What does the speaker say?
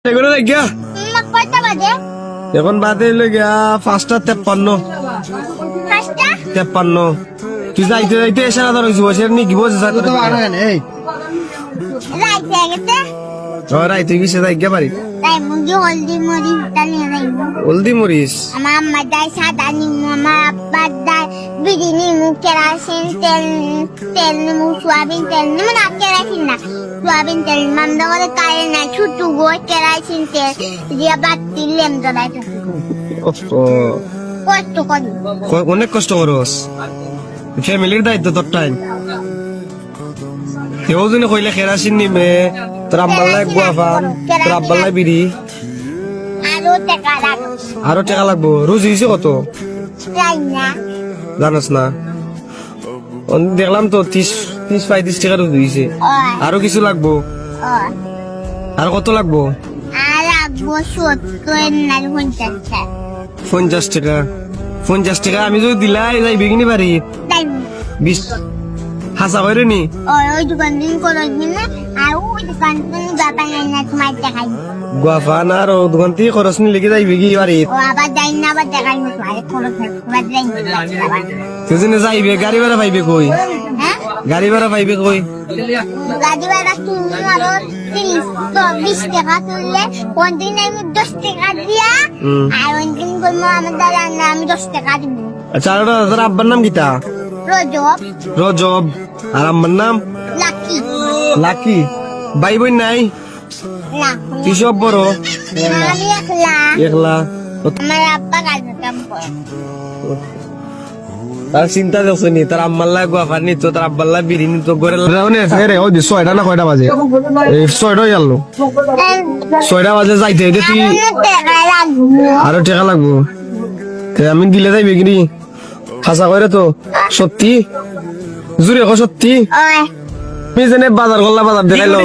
এগুলো গিয়া কয়টা বাজে? এখন বাদে গিয়া 5:53 53 তুই যাইতে যাইতে এসে না ধরছি বসে নি কি বসে রাইতে গেছে রাই তুই কিসে যাই গিয়া পারি তাই মুগি হলদি মরিচ ডালিয়ে যাইব। হলদি মরিস আমার আম্মা দেয় সাদা নিমু, আমার আব্বা দেয় বিড়ি নিমু, কেরাসিন তেল, তেল নিমু, সোয়াবিন তেল নিমু না, কেরাসিন না সোয়াবিন তেল মামদা করে কারে না ছুটু গো কেরাসিন তেল দিয়া বাতি লেম জ্বলাই থাকি। কষ্ট করি অনেক কষ্ট করস ফ্যামিলির দায়িত্ব তোর টাইম কেউ যদি কইলে কেরাসিন নিমে তোর আব্বাল্লাই গুয়া পান তোর আব্বাল্লাই বিড়ি আরো টাকা লাগবে আরো টাকা লাগবো রোজ হইছে কত তাই না? জানাস না দেখলাম তো 30-35 টাকা রোজ হইছে আরো কিছু লাগবো আর কত লাগবো আর লাগবো 70 না 50 টাকা। 50 টাকা আমি যদি দিলাই যাই বিঘিনি বাড়ি তাই 20 হাসা করে নি ওই দোকান দিন করে দিনে আর ওই দোকান দিন বাবা না তোমার দেখাই গুয়াফান আর দোকান থেকে খরচ নি লেগে যাই বিঘি বাড়ি ও আবার যাই না আবার দেখাই না তোমার খরচ বাদলাই তুই যাইবে গাড়ি ভাড়া পাইবে কই হ্যাঁ গাড়ি ভাড়া পাইবে কই গাড়ি ভাড়া তুমি আরো 30-20 টাকা তুললে কোনদিন আমি 10 টাকা দিয়া আর কোনদিন করবো আমার দাদা না আমি 10 টাকা দিব। আচ্ছা আর তোর আব্বার নাম কিতা রজব রজব আর আম্মার নাম লাকি লাকি ভাই বোন নাই না তুই সব বড় আমি একলা একলা আমার আব্বা কাজে কাম করে তার চিন্তা দেখছো নি তার আম্মাল্লা গুয়াফার নি তো তার আব্বাল্লা বিড়ি নি তো ঘরে ফেরে ওই 6টা না কয়টা বাজে এই 6টা গেল 6টা বাজে যাইতে হইতে তুই টাকা লাগবে আরো টাকা লাগবো তে আমি দিলে যাইবে কিনি খাসা করে তো সত্যি জুড়ে সত্যি ওই তুমি যেনে বাজার করলা বাজার দেখাইলো